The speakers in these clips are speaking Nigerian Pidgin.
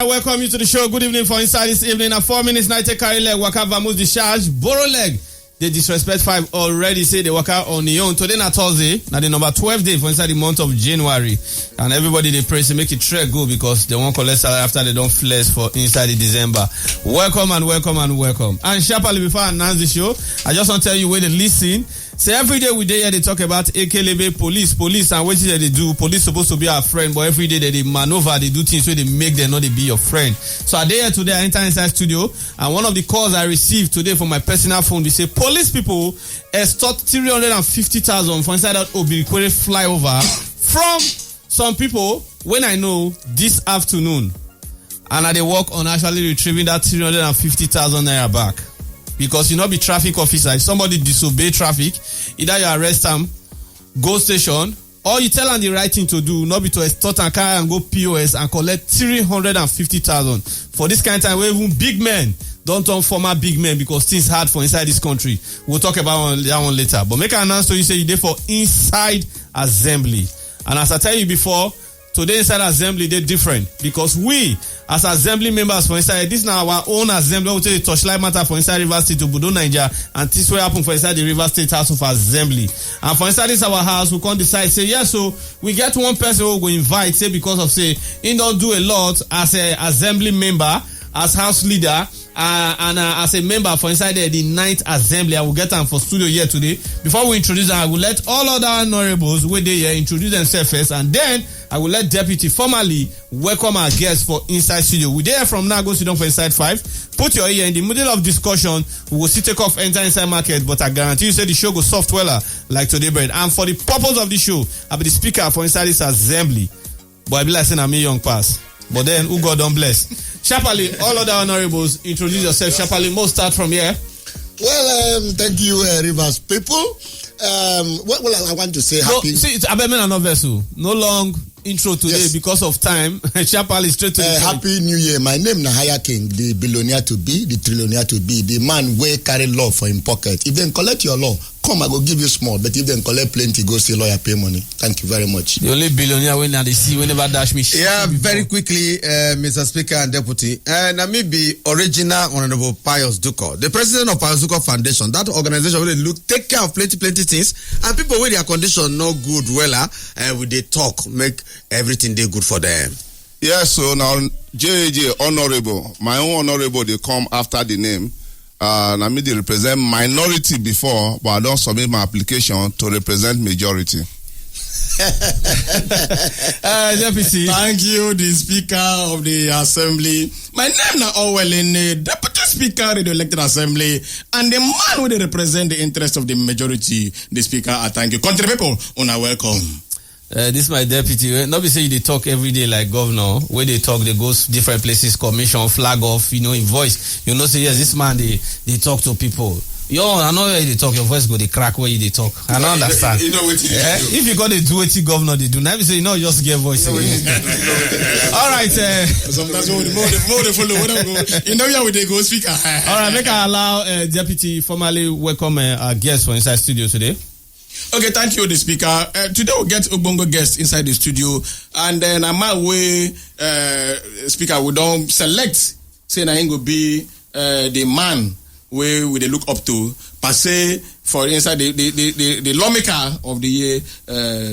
I welcome you to the show. Good evening for inside this evening. At 4 minutes, night take carry leg, waka vamoose discharge, borrow leg. They disrespect 5 already, say they waka on the own. Today na Thursday, now the number 12 day for inside the month of January. And everybody they pray to make it trek go because they won't collect salary after they don't flex for inside the December. Welcome and welcome and welcome. And sharply before I announce the show, I just want to tell you where they listen. So every day we dey here they talk about Ekelebe police and what they do. Police supposed to be our friend, but every day they maneuver, they do things where they make them not they be your friend. So I dey here today, I enter inside studio, and one of the calls I received today from my personal phone, they say police people extort 350,000 for inside that Obio flyover from some people when I know this afternoon, and I they work on actually retrieving that 350,000 naira back. Because you not be traffic officer. If somebody disobey traffic, either you arrest them, go station, or you tell them the right thing to do, not be to extort and carry and go POS and collect 350,000. For this kind of time where even big men don't turn former big men because things hard for inside this country. We'll talk about that one later. But make an announcement to you, say you there for inside assembly. And as I tell you before, today inside assembly they're different because we as assembly members for inside this now our own assembly we take the torchlight matter for inside River State to Budo Niger, and this will happen for inside the River State House of Assembly. And for inside this our house we can't decide say yes, so we get one person who will invite say because of say he don't do a lot as a assembly member, as house leader, and as a member for inside the 9th assembly. I will get them for studio here today. Before we introduce them, I will let all other honorables where they here introduce themselves first, and then I will let deputy formally welcome our guests for inside studio. We there from now, go sit down for inside 5. Put your ear in the middle of discussion. We will still take off enter inside market, but I guarantee you say the show go soft weller like today bread. And for the purpose of the show, I'll be the speaker for inside this assembly. But I be like saying I'm a young pass. But then who God don't bless. Sharply, all other honorables, introduce yourself. Sharply, most start from here. Well, thank you, Rivers people. I want to say happy. See, it's Abemen and no vessel. No long intro today because of time. Sharply, straight to the happy New Year. My name na Haya King, the billionaire to be, the trillionaire to be, the man where carry law for him pocket. If they collect your law, come, I go give you small. But if they collect plenty, go see lawyer pay money. Thank you very much. The only billionaire when they see whenever dash me. Yeah, very quickly, Mr. Speaker and Deputy. And I may be original Honorable Pius Duko, the president of Pius Duko Foundation. That organization will look take care of plenty things, and people with their condition no good and with they talk make everything they good for them. Yes, so now JJ Honorable, my own Honorable, they come after the name. I mean, they represent minority before, but I don't submit my application to represent majority. Deputy. Thank you, the Speaker of the Assembly. My name is Owelene, Deputy Speaker of the elected Assembly, and the man who represent the interest of the majority, the Speaker. I thank you. Country people, welcome. This is my deputy. Not be say they talk every day like governor. Where they talk, they go different places, commission, flag off, in voice. You know, say yes, this man they talk to people. Yo, I know where they talk. Your voice go they crack where they talk. I don't understand. You know what if you got to do what governor they do, never say you know just get voice. All right. Sometimes more they follow. You know how they go speaker. All right, make I allow deputy formally welcome our guest for inside studio today. Okay, thank you, the Speaker. Today we'll get Obongo guests inside the studio, and then Amaewhule, Speaker, we don't select, say na him go be the man where we look up to, per se, for inside the lawmaker of the year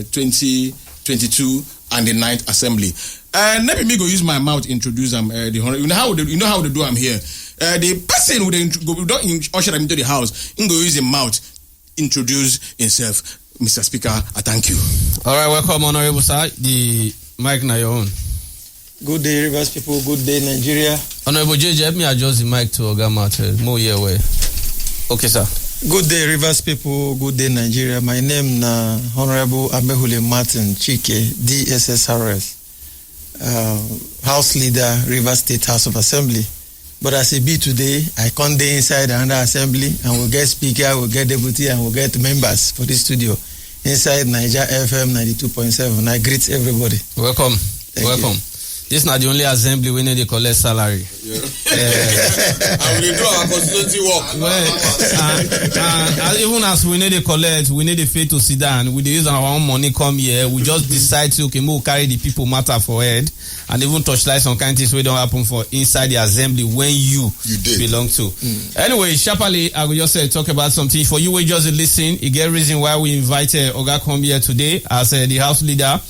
2022 and the 9th Assembly. Maybe me go use my mouth to introduce them. You know how they do them here. The person who don't usher them into the house, he go use his mouth. Introduce himself. Mr. Speaker, I thank you. All right, welcome, Honorable Sir. The mic now your own. Good day, Rivers people. Good day, Nigeria. Honorable JJ, help me adjust the mic to Ogama. More year way. Okay, sir. Good day, Rivers people. Good day, Nigeria. My name is Honorable Amaewhule Martin Chike, DSSRS, House Leader, Rivers State House of Assembly. But as it be today, I come there inside another assembly, and we'll get speaker, we'll get deputy, and we'll get members for this studio inside Niger FM 92.7. I greet everybody. Welcome. Thank Welcome. You. This is not the only assembly we need to collect salary. Yes, And we do our constituency work. Even as we need to collect, we need to pay to sit down. We dey use our own money come here. We just decide to we'll carry the people matter for head and even touchlight some kind of things we don't happen for inside the assembly when you belong to. Anyway, sharply, I will just talk about something for you. We just listen. You get reason why we invited Oga come here today as the house leader.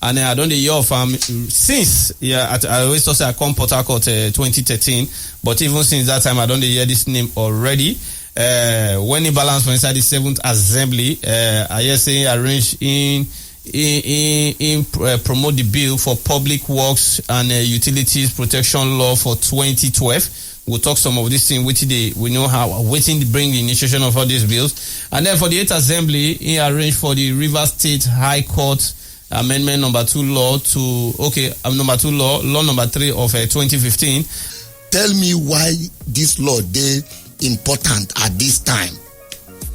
And I don't hear from since I always thought I come Port-Harcourt 2013, but even since that time I don't hear this name already. When he balanced for inside the 7th assembly, I hear saying arrange in promote the bill for public works and utilities protection law for 2012. We'll talk some of these things which we know how waiting to bring the initiation of all these bills. And then for the 8th assembly, he arranged for the River State High Court amendment number 2 law to number 2 law number 3 of 2015. Tell me why this law they important at this time.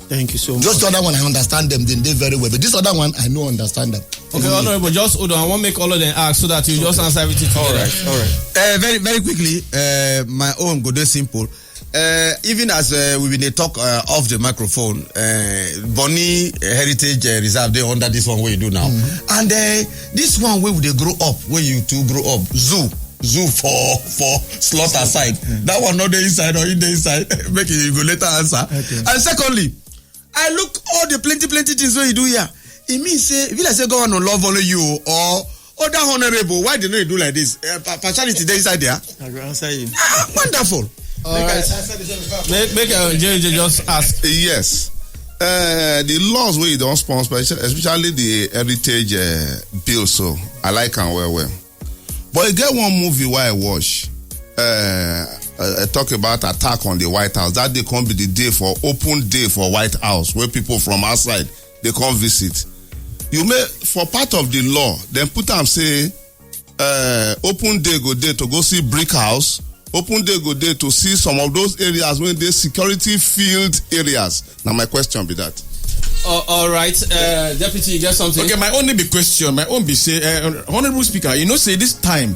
Thank you so much. Just the other one I understand them, then they very well, but this other one I don't understand them. Okay, Honorable, just hold on. I want to make all of them ask so that you just answer everything together. All right. Very, very quickly, my own go simple. Even as we been talk off the microphone, Bonny Heritage Reserve, they under this one where you do now. And this one where they grow up, where you two grow up, zoo for slaughter side. That one not the inside or in the inside. Make it, you go later answer. Okay. And secondly, I look all the plenty things where you do here. It means say, if you say Govnor love only you or other honorable, why didn't you do like this? Partiality there inside there. I will answer you. Wonderful. Make JJ just ask. Yes. The laws where you don't sponsor, especially the heritage bill, so I like them well. But I get one movie where I watch. I talk about attack on the White House. That they come be the day for open day for White House, where people from outside they come visit. You may for part of the law, then put them say open day go there to go see brick house. Open day go there to see some of those areas when they security field areas. Now my question be that. All right, Deputy, you get something? Okay, my only big question, my own be say, Honorable Speaker, you know, say this time,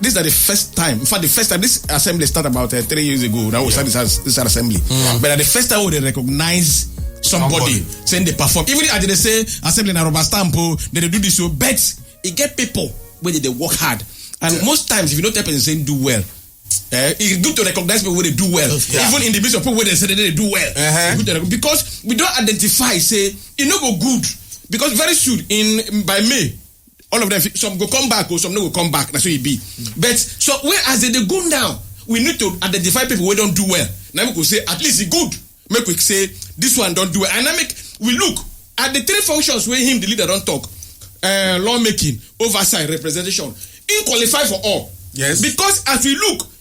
this is the first time. In fact, the first time this assembly started about 3 years ago. That was this assembly. But at the first time, they recognize somebody saying they perform. Even as they say assembly na rubberstamp, they do this. So, but it get people where they work hard, and most times if you don't tell people saying do well. It's good to recognize people where they do well. Even in the midst of people where they say they do well. Because we don't identify, say, it no go good. Because very soon, by May, all of them, some go come back or some no go come back. That's what it be. But so whereas they go now, we need to identify people who don't do well. Now we could say, at least it's good. Make we say, this one don't do well. And we look at the 3 functions where him, the leader, don't talk. Lawmaking, oversight, representation. He qualify for all. Yes. Because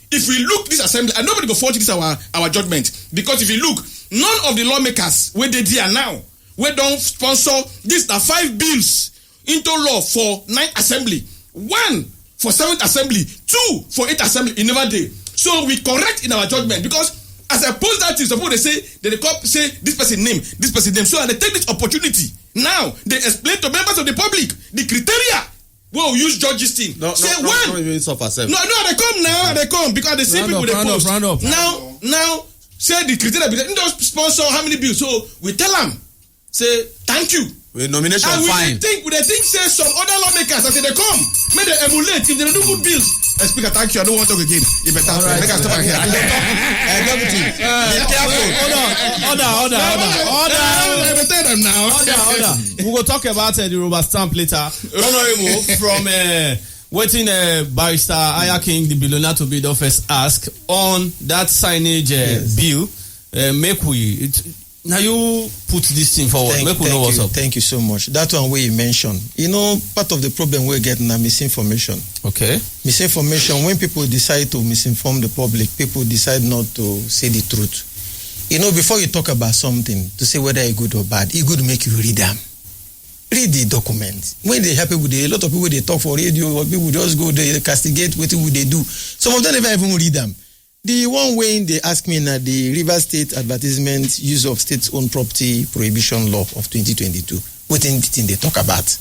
if we look this assembly, and nobody go fault this our judgment. Because if you look, none of the lawmakers where they there now, we don't sponsor this. The 5 bills into law for 9th assembly, 1 for 7th assembly, 2 for 8th assembly. It never did. So we correct in our judgment because as I post that, suppose they say they come say this person name. So and they take this opportunity now. They explain to members of the public the criteria. Well, use judges thing. No, say no, when. No, they come now. They come because they see people they post. Round up. Now, say the criteria. They don't sponsor how many bills. So we tell them, say thank you. With nomination and fine. We think say some other lawmakers. I say they come, may they emulate if they don't do good bills. Speaker, thank you. I don't want to talk again. You better make us stop here. Deputy, be careful. Order. We will talk about the rubberstamp later. Honorable from waiting barrister Aya King, the billionaire to bid office, ask on that signage bill. Make we. Now you put this thing forward. Thank you so much. That one where you mentioned, part of the problem we're getting is misinformation. Okay. Misinformation, when people decide to misinform the public, people decide not to say the truth. Before you talk about something, to say whether it's good or bad, it's good to make you read them. Read the document. When they happen with a lot of people, they talk for radio, or people just go, they castigate, what would they do? Some of them never even read them. The one way they ask me now, the River State Advertisement Use of State-Owned Property Prohibition Law of 2022. What thing they talk about?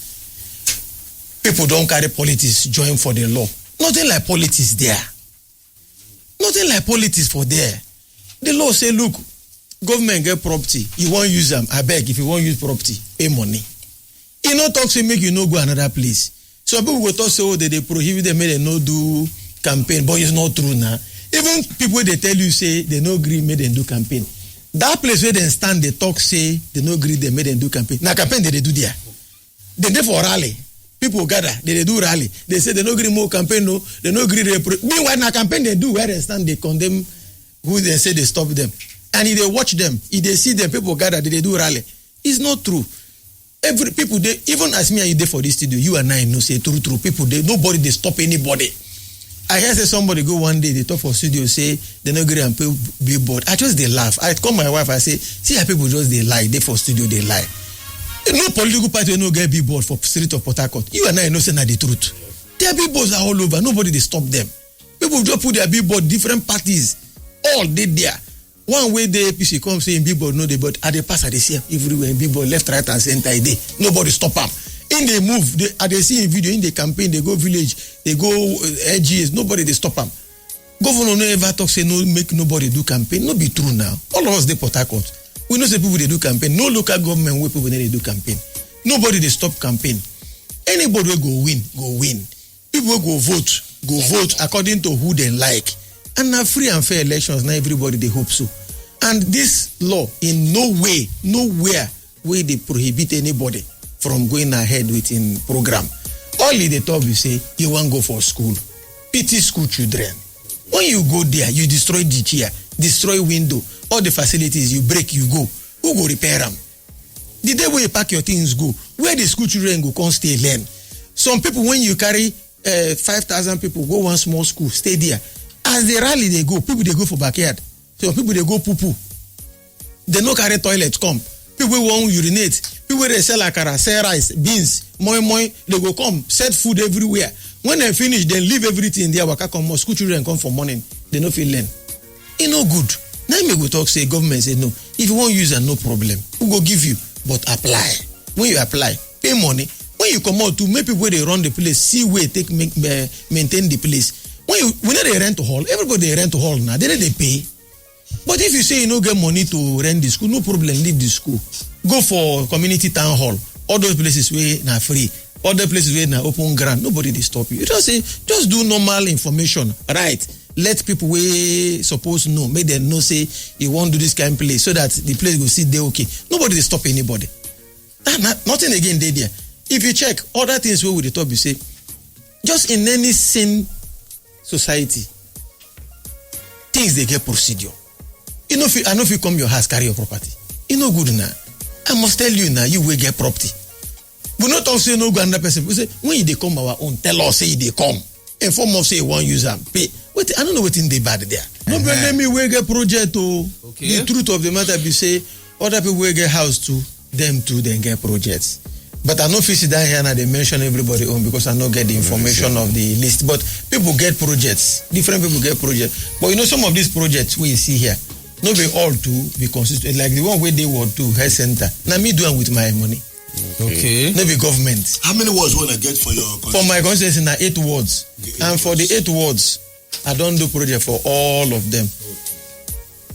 People don't carry politics join for the law. Nothing like politics there. Nothing like politics for there. The law say, look, government get property, you won't use them. I beg, if you won't use property, pay money. You no talk say make you no go another place. So people go talk say, oh, they prohibit them, make they no do campaign, but it's not true now. Even people they tell you say they no agree, make them do campaign. That place where they stand, they talk say they no agree, they make them do campaign. Now campaign they do there. They do for rally. People gather, they do rally. They say they no agree more campaign, no, they no agree. Meanwhile, now campaign they do where they stand, they condemn who they say they stop them. And if they watch them, if they see them, people gather, they do rally. It's not true. Every people, they, even as me and you there for this studio, you and I know say true. People, they nobody they stop anybody. I hear say somebody go one day, they talk for studio, say they no agree and pay billboard. I just they laugh. I call my wife, I say, see how people just they lie, they for studio they lie. No political party will no get billboard for street of Port-Harcourt. You and I know say na the truth. Their billboards are all over. Nobody they stop them. People just put their billboard, different parties, all they there. One way the APC come say in billboard, no they, but at the pass, they see everywhere in billboard, left, right, and center. They nobody stop them. In they move, they see in video, in the campaign, they go village, they go LGS, nobody they stop them. Governor no ever talk say no make nobody do campaign. No be true now. All of us they Port-Harcourt. We know say people they do campaign. No local government where people they do campaign. Nobody they stop campaign. Anybody will go win. People will go vote according to who they like. And now free and fair elections, now everybody they hope so. And this law in no way, nowhere where they prohibit anybody from going ahead with in program. Only they talk you say you want go for school. Pity school children. When you go there, you destroy the chair, destroy window, all the facilities you break, you go. Who go repair them? The day where you pack your things go, where the school children go come stay learn. Some people when you carry 5,000 people go one small school, stay there. As they rally, they go. People they go for backyard. So people they go poo. They no carry toilet come. People won't urinate. People they sell akara, sell rice, beans, moi. They go come, set food everywhere. When they finish, they leave everything there. Waka come, school children come for morning. They no feel learn. It no good. Now me go talk say government say no. If you won't use it, no problem. Who go give you? But apply. When you apply, pay money. When you come out to make people they run the place, see where take maintain the place. When they rent a hall, everybody rent a hall now. They pay. But if you say you no get money to rent the school, no problem. Leave the school. Go for community town hall. All those places where na free. Other places where na open ground. Nobody they stop you. You just say just do normal information, right? Let people we suppose know. Make them know say you want to do this kind of place so that the place will sit there okay. Nobody they stop anybody. Nothing again they there. If you check other things where we the top, you say just in any sane society, things they get procedure. You know, I know if you come your house, carry your property. You know good now. I must tell you now, you will get property. We not talk say no go another person. We say when they come our own, tell us say they come. Inform us say one user pay. Wait, I don't know what in they bad there. No blame me we get project oh. Okay. The truth of the matter be say other people will get house too, them too then get projects. But I know if you sit down here and they mention everybody on because I don't get the information of the list. But people get projects. Different people get projects. But you know some of these projects we see here, not be all to be consistent. Like the one where they want to health center. Now me doing with my money. Okay. Not be government. How many words will I get for your For my constituency now 8 words. And for the 8 words, I don't do project for all of them.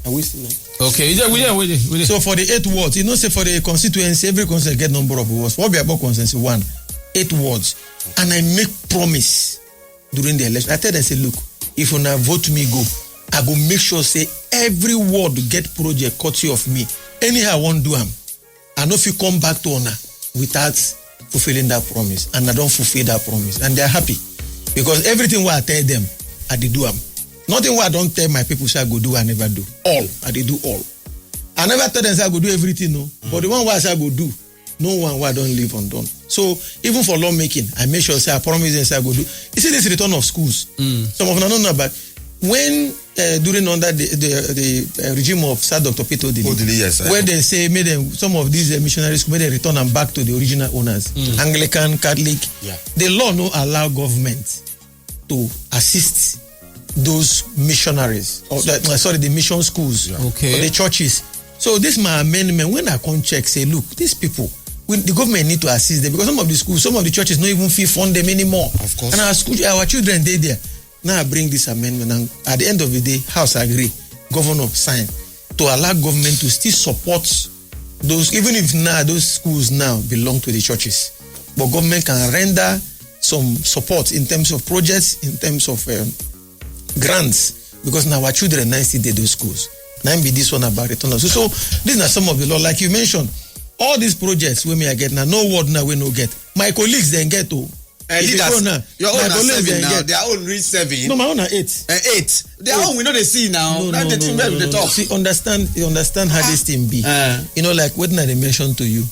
Are we still Okay, we so for the 8 words, you know, say for the constituency, every constituency get number of words. For Obio constituency 1, 8 words, and I make promise during the election. I tell them say, look, if you now vote me go, I go make sure say every word get project courtesy of me. Anyhow I won't do them. I know if you come back to honor without fulfilling that promise, and I don't fulfill that promise, and they are happy because everything what I tell them, I did do them. Nothing what I don't tell my people say I go do, I never do. All. I did do all. I never tell them say I go do everything, no. But the one what I say I go do, no one what I don't leave undone. So even for lawmaking, I make sure say I promise them say I go do. You see this return of schools. Some of them don't know about when during under the regime of Sir Dr. Peter Odili, yes, where they say made them some of these missionary schools made them return them back to the original owners, Anglican, Catholic. Yeah. The law no allow government to assist those missionaries or the mission schools or the churches. So this my amendment when I come check say look these people the government need to assist them because some of the schools some of the churches don't even feel fund them anymore. Of course. And our children they there Now I bring this amendment, and at the end of the day, House agree, Governor sign to allow government to still support those, even if now those schools now belong to the churches, but government can render some support in terms of projects, in terms of grants, because now our children now still did those schools. Now be this one about return. So these are some of the law, like you mentioned. All these projects we may get now, no word now we no get. My colleagues then get to. Your own are 7 now. Their own reach 7. No, my own are 8. 8. Their own we know they see now. That's the thing where they talk. See, you understand how this thing be. You know, like what I mentioned to you.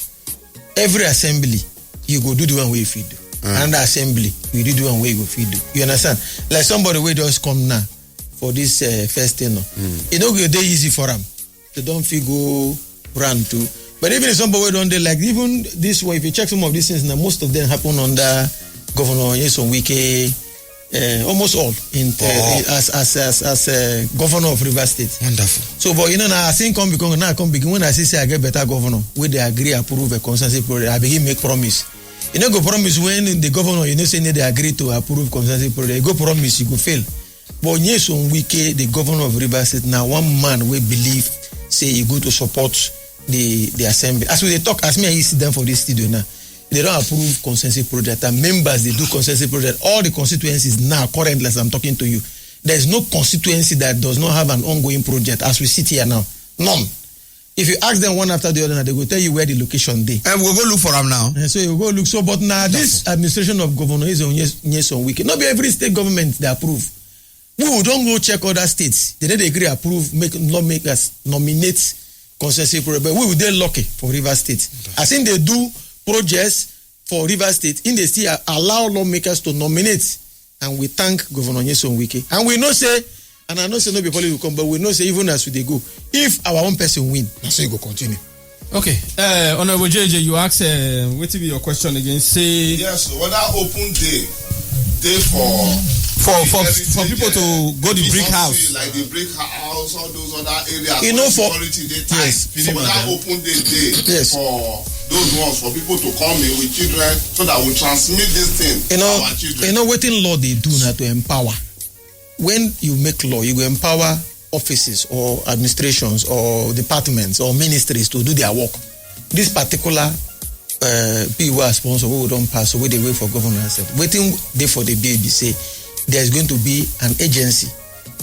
Every assembly, you go do the one way if you do. And the assembly, you do the one way you go feed do. You understand? Like somebody will just come now for this first thing. You know, it's easy for them. They don't feel go run to. But even if somebody don't they like, even this way, if you check some of these things now, most of them happen under Governor Nyesom Wike, almost all as governor of Rivers State. Wonderful. So, but you know, now I think come begin when I say I get better governor, where they agree approve a consensus project, I begin make promise. You know, go promise when the governor, you know, say they agree to approve consensus project. You go promise, you go fail. But Nyesom Wike, the governor of Rivers State, now one man we believe say he go to support the assembly. As we talk, as me and you sit down for this studio now, they don't approve consensus project, and members they do consensus project. All the constituencies now, currently as I'm talking to you, there is no constituency that does not have an ongoing project as we sit here now. None. If you ask them one after the other, they will tell you where the location they. And we'll go look for them now. And so you go look. So, but now this administration of Governor is on Nyesom Wike. Not be every state government they approve. We don't go check other states. They don't agree approve, make lawmakers nominate consensus project. But we will they lucky for Rivers State. I think they do projects for Rivers State. In the still allow lawmakers to nominate, and we thank Governor Nyesom Wike. And we know say, and I know say no be political come, but we know say even as we they go, if our own person win, that's how you go continue. Okay, Honorable JJ, you ask what will be your question again? Say yes, whether open day for people to go to brick house, like the brick house, all those other areas. You know, for security day time, so whether open day yes. for those ones for people to come in with children, so that we transmit this thing to our children. You know what in law they do now to empower. When you make law, you go empower offices or administrations or departments or ministries to do their work. This particular bill was sponsor we don't pass, so we they wait for governor said. Waiting there for the bill, say there's going to be an agency.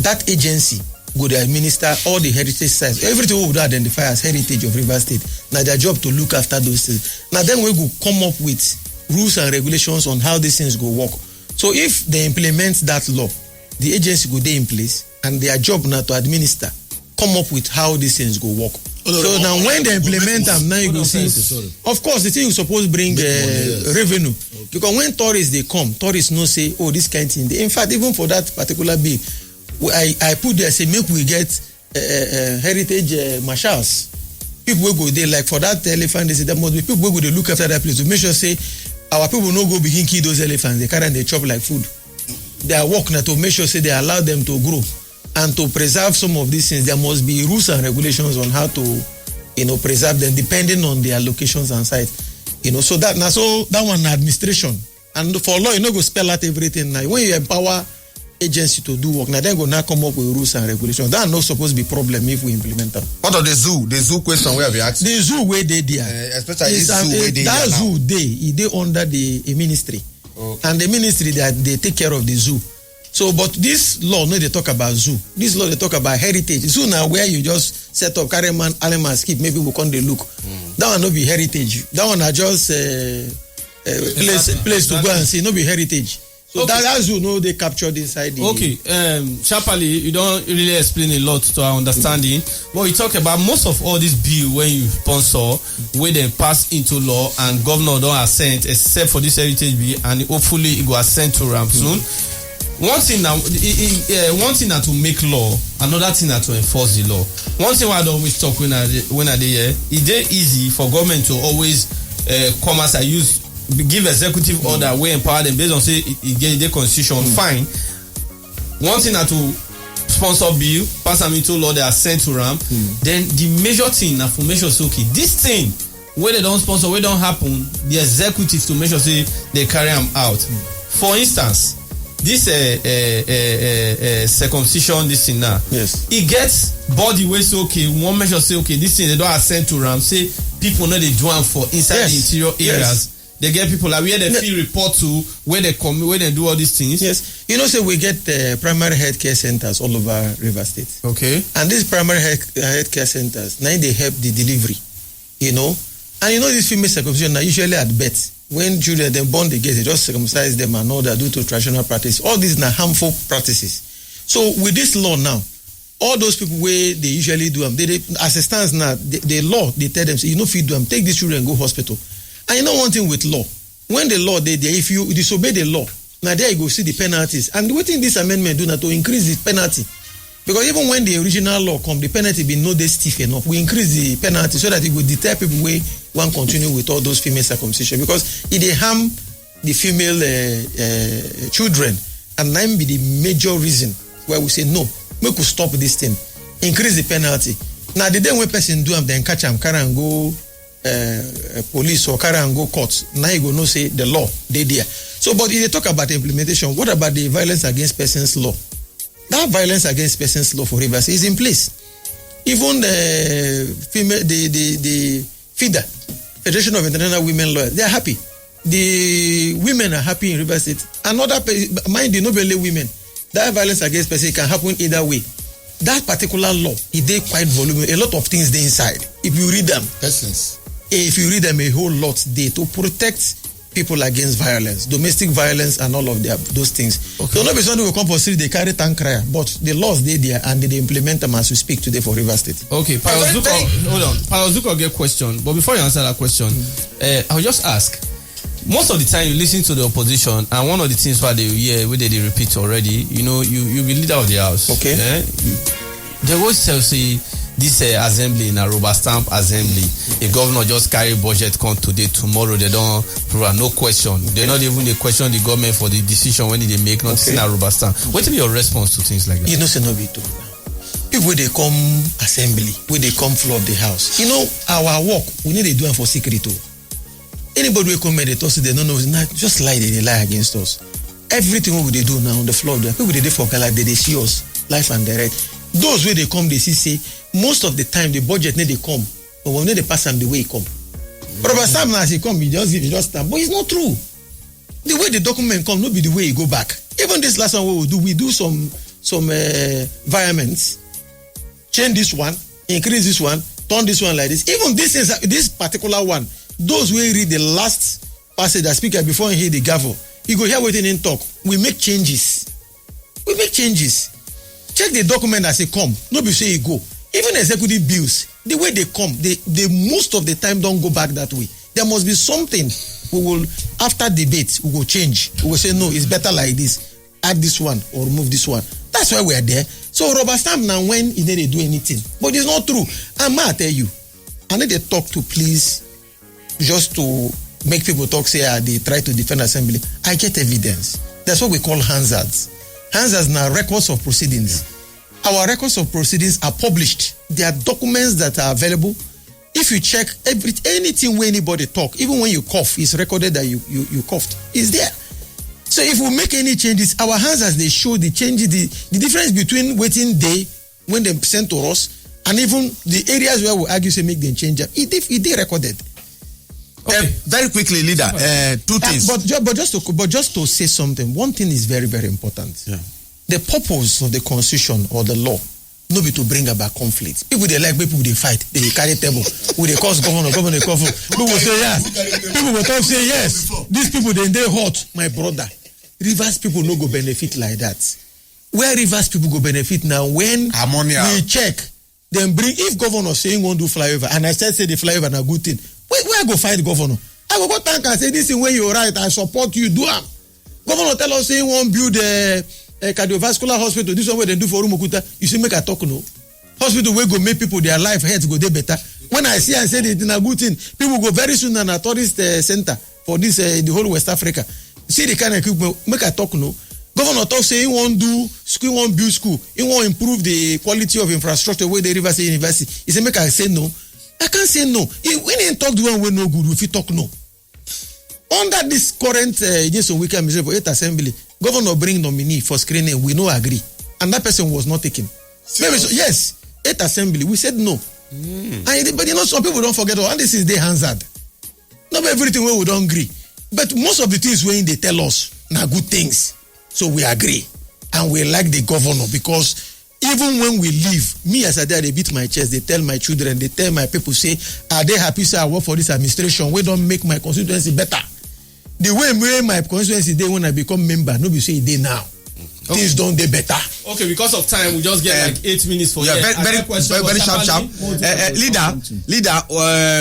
That agency would administer all the heritage sites. Everything we would identify as heritage of Rivers State. Now their job to look after those things. Now then we will come up with rules and regulations on how these things go work. So if they implement that law, the agency go there in place, and their job now to administer, come up with how these things go work. So now when they implement them, now you go see. Of course, the thing is supposed to bring revenue. Okay. Because when tourists they come, tourists no say, oh, this kind of thing. In fact, even for that particular bill, I put there, say, make we get heritage marshals. People will go there, like for that elephant, they say there must be people will go look after that place to make sure, say, our people no go begin kill those elephants. They carry and they chop like food. They are working to make sure, say, they allow them to grow. And to preserve some of these things, there must be rules and regulations on how to, preserve them depending on their locations and sites. So that one administration. And for law, go spell out everything now. When you empower agency to do work, now they go now come up with rules and regulations. That not supposed to be a problem if we implement them. What of the zoo? The zoo question where have you asked? The zoo where they there. Especially the zoo where they there. That zoo they under the ministry. Okay. And the ministry they take care of the zoo. So, but this law, no, they talk about zoo. This law, they talk about heritage. Zoo now where you just set up, carry man, animal, skip, maybe we come they look. That one no be heritage. That one are just place to go and see, no be heritage. So okay. That zoo, no, they captured inside the... Okay, sharply, you don't really explain a lot to our understanding. But you talk about most of all this bill when you sponsor, when they pass into law and governor don't assent, except for this heritage bill, and hopefully it will assent to RAM soon. One thing now to make law, another thing now to enforce the law. One thing I always talk when I dey here, it's easy for government to always come as I give executive order where empower them based on say it get the constitution. Fine. One thing now to sponsor bill, pass them into law, they are sent to RAM. Then the major thing now for make sure say okay, this thing where they don't sponsor, where don't happen, the executive to make sure say they carry them out. For instance, this circumcision, this thing now. Yes. It gets body way say okay, one measure say okay, this thing they don't assent to ram. Say people know they do am for inside the interior areas. They get people like where they feel report to, where they come, where they do all these things. Yes. You know, so we get primary health care centers all over River State. Okay. And these primary health care centers, now they help the delivery, you know. And you know, these female circumcision are usually at birth. When children they born, they just circumcise them and all that due to traditional practice. All these are harmful practices. So with this law now, all those people where they usually do them, they as it stands now, the law, they tell them, say, you know, if you do them, take these children and go hospital. And you know one thing with law, when the law if you disobey the law, now there you go see the penalties. And what in this amendment do now to increase the penalty? Because even when the original law come, the penalty be no day stiff enough. We increase the penalty so that it will deter people where one continue with all those female circumcision, because it they harm the female children, and that be the major reason why we say no, we could stop this thing, increase the penalty. Now the day when person do them, then catch them, carry and go police or carry and go court. Now you go no say the law they there. So, but if they talk about implementation, what about the violence against persons law? That violence against persons law for Rivers is in place. Even the female, the FIDA, Federation of International Women Lawyers, they are happy. The women are happy in Rivers State. Another, mind the noble women, that violence against persons can happen either way. That particular law, it is quite voluminous. A lot of things they inside. If you read them, Persons. If you read them, a whole lot they to protect people against violence, domestic violence, and all of those things. Okay. So not be something will come for street, they carry tank cry, but the laws they there and they implement them as we speak today for River State. Okay, Payozuko, hold on. Payozuko get question, but before you answer that question, I'll just ask. Most of the time you listen to the opposition, and one of the things why they hear, where they repeat already, you know, you be leader of the house. Okay. They always say this assembly in a rubberstamp assembly, a governor just carry budget come today, tomorrow they don't prove no question. They not even they question the government for the decision when they make not in a rubberstamp. What will be your response to things like that? You know, say no be true now. If they come assembly, when they come floor of the house, you know our work we need to do it for secret too. Anybody will come and they talk, they don't know, just lie, they lie against us. Everything what they do now on the floor, people they for like they see us live and direct. Those way they come, they say most of the time the budget need they come, but when they pass them the way it come. But about some as he come, he just stand. But it's not true. The way the document come, not be the way he go back. Even this last one we do some environments, change this one, increase this one, turn this one like this. Even this particular one, those who read the last passage that speaker before he hear the gavel, you go hear what in talk. We make changes. Check the document as they come. No be say you go. Even executive bills, the way they come, they most of the time don't go back that way. There must be something we will, after debate, we will change. We will say, no, it's better like this. Add this one or remove this one. That's why we are there. So rubber stamp now when they do anything. But it's not true. I might tell you, I need to talk to please, just to make people talk, say they try to defend assembly. I get evidence. That's what we call Hansards. Hansards now records of proceedings. Our records of proceedings are published. There are documents that are available. If you check anything where anybody talk, even when you cough, it's recorded that you coughed. It's there. So if we make any changes, our Hansards they show the changes, the difference between waiting day when they send to us and even the areas where we argue say make them change. It they recorded. Okay. Very quickly, leader. Two things. But just to say something, one thing is very, very important. Yeah. The purpose of the constitution or the law, no be to bring about conflict. People they like, people they fight, they carry table. Will they cause governor they call for. People will say yes. People will talk say yes. These people they hot, my brother. Rivers people no go benefit like that. Where Rivers people go benefit now when we check, then bring if governor saying won't do flyover, and I said say the flyover na good thing. Where I go fight governor? I go thank and say this is when you're right, I support you, do am. Governor tell us say he won't build a cardiovascular hospital, this one where they do for Rumukuta, you see make a talk no. Hospital where go make people their life heads go there better. When I see and say it in a good thing, people go very soon and a tourist center for this the whole West Africa. See the kind of equipment, make a talk no. Governor talk say he won't do school, he won't build school, he won't improve the quality of infrastructure where the River State University. He say make I say no. I can't say no. When he talk the one way no good, if he talk no. Under this current Jason Wike administration for 8th Assembly, Governor bring nominee for screening, we no agree. And that person was not taken. Maybe so, yes, 8th Assembly, we said no. But you know, some people don't forget, and this is their Hansard. Not everything we don't agree. But most of the things when they tell us, now good things. So we agree. And we like the governor because even when we leave, me as a dad, they beat my chest, they tell my children, they tell my people, say, are they happy, sir, I work for this administration? We don't make my constituency better. The way my constituency day when I become member, nobody say they now. Okay. Things don't they better. Okay, because of time, we just get like 8 minutes for very sharp. Leader,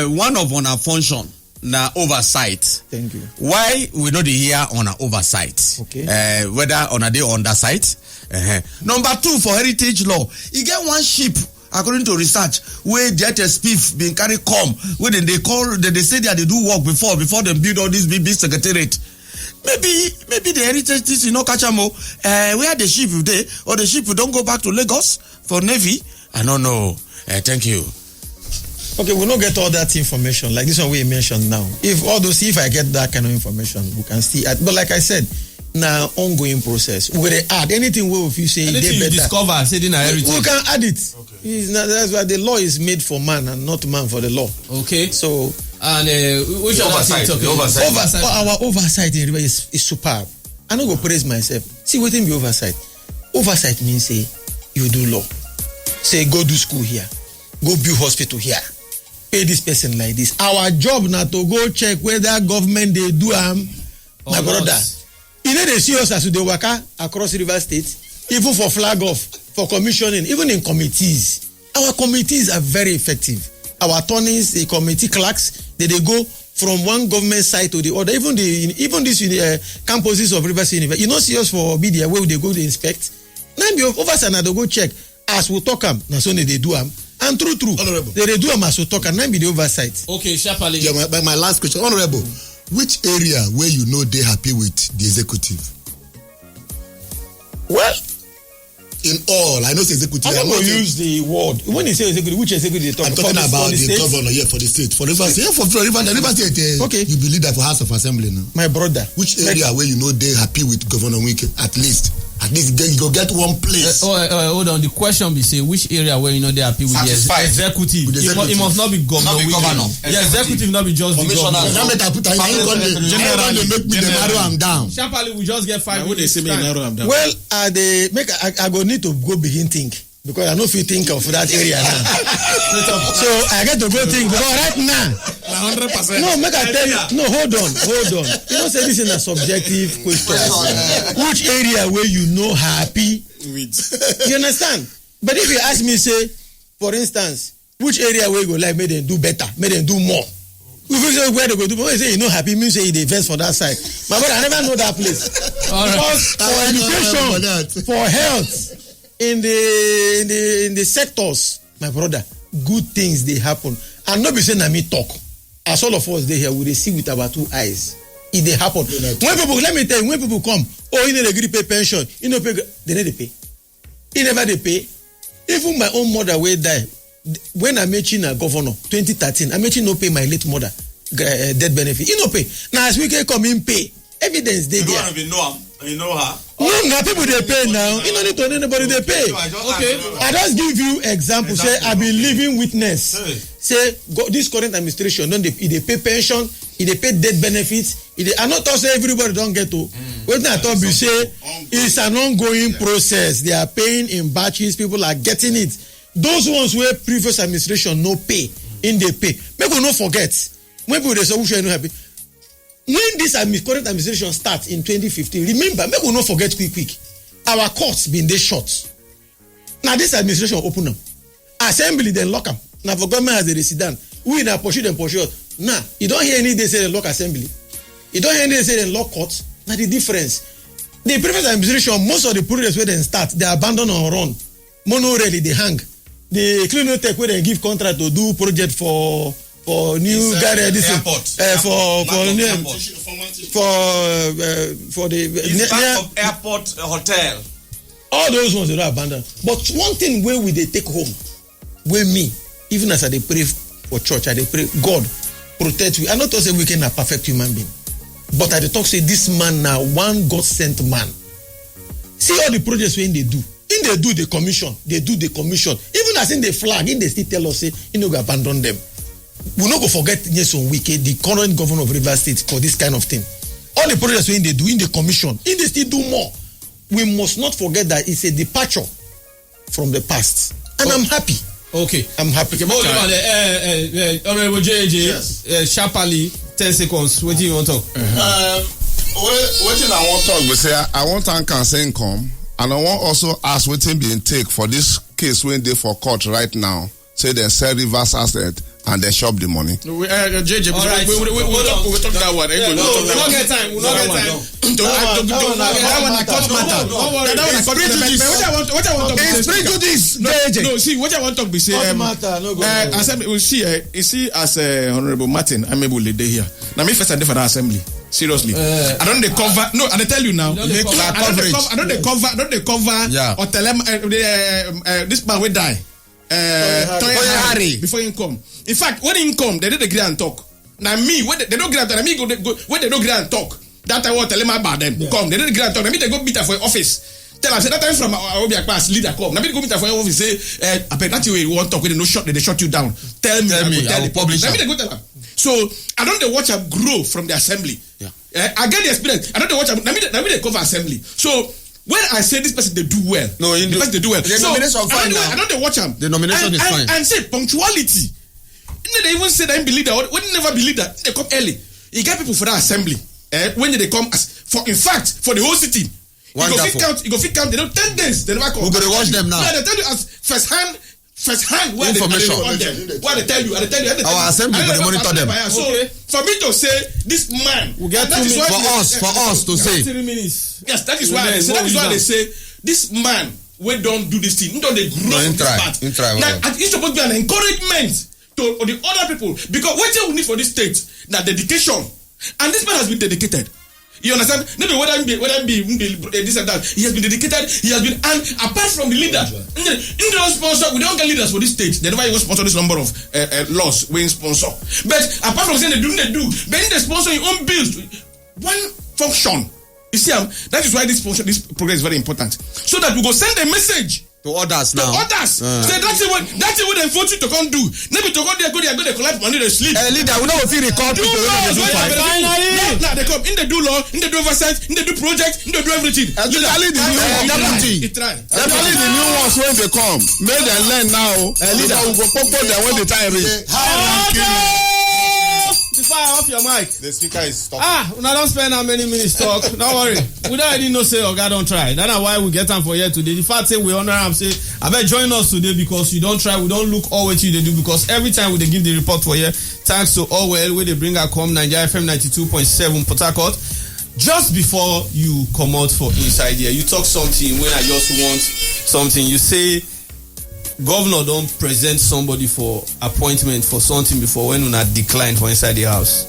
one of our function na oversight. Thank you. Why we know the here on an oversight? Okay. Whether on a day undersight. Number 2 for heritage law, you get one ship. According to research, where the SPF been carry come, where they say that they do work before they build all this big secretariat. Maybe the heritage things catch them all. Where the ship they or the ship don't go back to Lagos for Navy? I don't know. Thank you. Okay, we don't get all that information like this one we mentioned now. If I get that kind of information, we can still add. But like I said, now ongoing process. We will add anything we you say anything you discover, say in heritage. We can add it. Okay. That's why the law is made for man and not man for the law. Okay. So and which oversight? Our oversight in River is superb. I don't go praise myself. See what be oversight. Oversight means say you do law. Say go do school here, go build hospital here, pay this person like this. Our job now to go check whether government they do my brother. You know they see us as they work across River State, even for flag off, for commissioning, even in committees. Our committees are very effective. Our attorneys, the committee clerks, they go from one government side to the other. Even these campuses of Rivers University, you know, see us for media where they go to inspect. Now be oversight and they go check as we talk them. Now so they do them. And true, Honorable. They do them as we talk and now be the oversight. Okay, sharply. Yeah, my last question, Honorable. Which area where you know they happy with the executive? Well, in all, I know the executive. I'm not going to use the word. When you say executive, which executive I'm talking about the governor here for the state. For River State. For River State, okay. You believe that for House of Assembly now. My brother. Which area where you know they happy with Governor Wike? At least you go get one place. Hold on. The question be say which area where you know they happy with the executive? It must not be governor. The executive not be just the governor. General make me narrow am down. Sharply, we just get 5 minutes. Well, I go need to go begin think because I know if you think of that area now. So I get to go think because right now 100%. No, make I tell you. No, hold on. You know, say this is a subjective question. Which area where you know happy with? You understand? But if you ask me, say, for instance, which area where you go like make them do better, make them do more. If you say where they go do, when you say you know happy, means say they invest for that side. My brother, I never know that place. Because for education, for health, in the sectors, my brother, good things they happen. And not be saying that me talk. As all of us they here, we see with our 2 eyes. If they happen. When people, let me tell you, when people come, you need to pay pension, you know, pay, they need to pay. You never they pay. Even my own mother will die. When I met a governor, 2013, I met no pay my late mother death benefit. You know pay. Now as we can come in pay. Evidence they there. You know her. No, now people they pay now. You don't need to know anybody they pay. Okay. I just give you example. Say I be living witness. Say this current administration don't they pay pension, they pay death benefits. I not say everybody don't get to. When I thought we say it's an ongoing process. They are paying in batches. People are getting it. Those ones where previous administration no pay in they pay. People not forget. When people they say who should not happy. When this current administration starts in 2015, remember, make we not forget quick. Our courts been they short. Now this administration open them. Assembly then lock them. Now for government has a resident. We now pursue them. Now you don't hear any they say they lock assembly. You don't hear any they say they lock courts. Now the difference. The previous administration, most of the projects where they start, they abandon or run. Mono really they hang. The Cleanotech where they give contract to do project for new garage for the airport hotel. All those ones they don't abandon. But one thing where we they take home, where me, even as I they pray for church, I they pray God protect we. I not to say we can a perfect human being. but I dey talk say this man na one God sent man. See all the projects wey they do. In they do the commission, even as in the flag, in they still tell us say you no go abandon them. We no go forget Nyesom Wike, the current governor of Rivers State, for this kind of thing. All the projects wey they do in the commission, in they still do more. We must not forget that it's a departure from the past, and I'm happy. Okay, I'm happy. Okay, Honorable JJ, sharply 10 seconds. What do you want to talk? What I want to talk, we say I want to cancel income. And I want also ask what thing being take for this case when they for court right now. Say they sell reverse asset and they shop the money. JJ, we'll talk that one. We don't get time. That one what I want to say. No, see, what I want to be say. We see as Honorable Martin Amaewhule here. Now me first and for the assembly. Seriously, I don't they cover. No, and I tell you now. I don't they cover. Yeah. Or tell them this man will die. Before he come. In fact, when he come, they did agree and talk. Now me, when they don't agree and talk, me go when they don't agree and talk. That I want tell them about them. Yeah. Come, they didn't agree and talk. Now me they go meet her for office. Tell her say that time from Obio class leader come. Now me go meet her for office say, I bet that you want talk when they no shot, they shut you down. Tell me, I will publish. Now me they go tell her. So I don't watch her grow from the assembly. Yeah. I get the experience. I don't watch her. Now me they cover assembly. So when I say this person they do well, the person they do well. The nomination fine now. I don't watch them. The nomination is fine. And say punctuality. They even say they believe that when they never believe that they come early. You get people for that assembly. When they come as for in fact for the whole city. Wonderful. You go fit count. They don't 10 days. They never come. We're gonna watch them now. Yeah, they tell you as first hand where information. Why they tell you. Our assembly will monitor them. So for me to say this man, we get for us to say 3 minutes. Yes, that is why. That is why they say this man we don't do this thing. Don't they grow from this part? Now it's supposed to be an encouragement to the other people because what we need for this state now dedication, and this man has been dedicated. You understand? Maybe whether be this and that, he has been dedicated. He has been, and apart from the leader, in the sponsor, we don't get leaders for this state. They never even sponsor this number of laws we sponsor. But apart from saying they do, but in the sponsor your own bills, one function. You see, that is why this program is very important, so that we go send a message to others now. Say that's what they vote you to come do. Maybe to go there, they collect money, they sleep. Leader, we don't feel record people. Now they come in, they do law, in they do oversight, in they do project, in they do everything. Especially the new ones. Especially the new ones when they come. May they learn now. Leader will go pop there when the time reach. Before I off your mic. The speaker is talking. Now don't spend how many minutes talk. Don't worry. We don't already know say Oga don't try. That's why we get time for here today. The fact say we honor him say, I bet join us today because you don't try. We don't look all what you they do because every time we they give the report for here. Thanks to Allwell where they bring our come Nigeria FM 92.7 Port-Harcourt. Just before you come out for inside here, you talk something when I just want something. You say Govnor don't present somebody for appointment for something before when una decline for inside the house.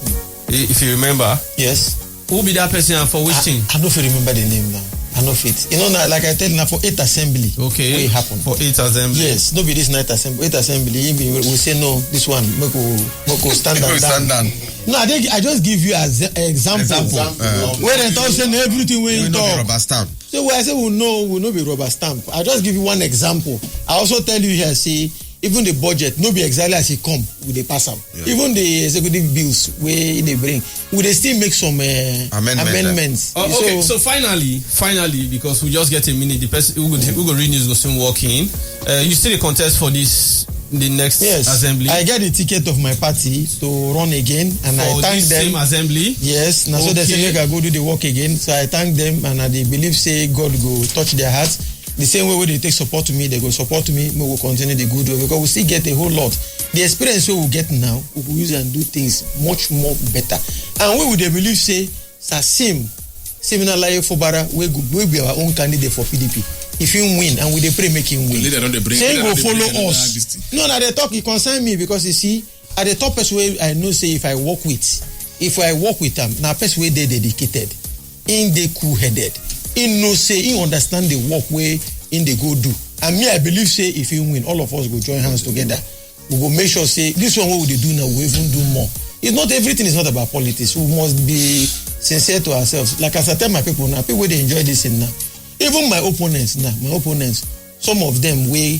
If you remember. Yes. Who be that person and for which thing? I don't remember the name now. I know it. You know, like I tell you now for 8th assembly. Okay. What happened? For 8th assembly. Yes. No be this 9th assembly. 8th assembly. We say no. This one. Moko stand down. No, I just give you an example. Where they talk saying everything we talk. Rubber stamp. So where I say we no be rubber stamp. I just give you one example. I also tell you here, see, even the budget, no be exactly as it come, we they pass them. Yeah. Even the executive bills where they bring, we they still make some amendments. Okay, so finally, because we just get a minute, the person who go read news go soon walk in. You still a contest for this the next assembly? I get the ticket of my party to run again, and for I thank them. Same assembly? Yes. Now so they say make I go do the work again. So I thank them, and they believe say God go touch their hearts. The same way they take support to me, they go support me. We will continue the good way because we still get a whole lot. The experience we will get now, we will use and do things much more better. And we would believe say, similar like Fobara, we be our own candidate for PDP. If you win, and we they pray make him win. Say go follow us. No, they talk. It concern me because you see, at the top person way I know say if I work with them, now person way they dedicated, in they cool-headed. He know say he understand the work way in the go do. And me I believe say if you win, all of us go join hands together. We go make sure say this one what we do now we even do more. It's not everything is not about politics. We must be sincere to ourselves. Like as I tell my people now, people they enjoy this in now. Even my opponents now, some of them we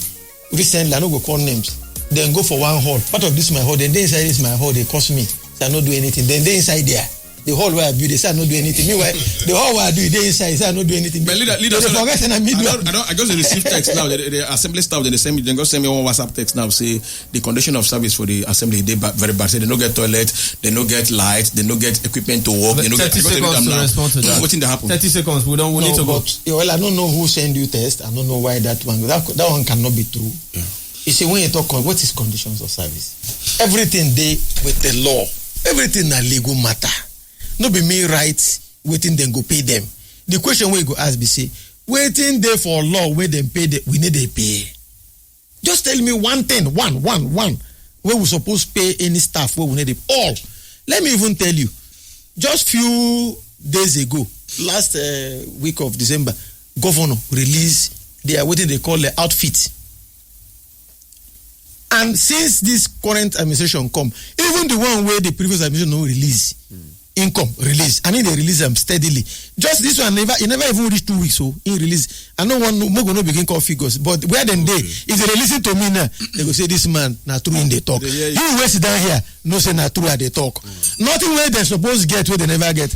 recently, I don't go call names, then go for one hall. Part of this my hall, then they inside this my hall, they cost me. So I not do anything. Then they inside there. The hall where I build, they say I not do anything. Meanwhile, the hall where I do, they inside, say I not do anything. But leader, they forget and I just receive text now. The assembly staff, they send me, they just send me one WhatsApp text now. Say the condition of service for the assembly they very bad. Say they don't get toilet, they don't get light, they don't get equipment to work. They don't 30 get seconds to respond to that. What's in the happen? 30 seconds. We need to go. Well, I don't know who send you test. I don't know why that one one cannot be true. Yeah. You see, when you talk on what is conditions of service, everything they with the law, everything a legal matter. No be me right waiting then go pay them. The question we go ask be say waiting there for law where them pay we need they pay. Just tell me one where we supposed to pay any staff where we need it all. Let me even tell you, just few days ago, last week of December, Govnor released they are waiting they call the outfit. And since this current administration come, even the one where the previous administration no release. Income release. I need they release them steadily. Just this one never even reach 2 weeks. So in release. I know one more gonna begin call figures. But where then they if they release it to me now, they go say this man not true in the talk. You wait sit down here, no say not true at the talk. Nothing where they supposed to get where they never get.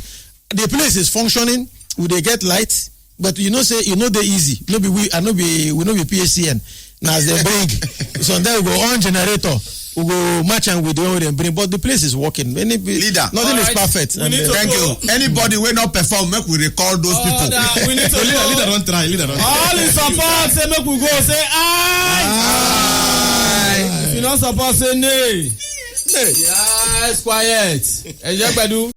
The place is functioning, will they get light? But you know say they easy. No be we no be PHCN. Now as they bring so then we go on generator. We go match and with the own and bring, but the place is working. Leader, nothing is perfect. Thank you. Anybody will not perform, make we recall those people. We need to leader don't try. All in support, say make we go. Say aye. If you not support, say nay. Yes, quiet. Enjoy, Badu.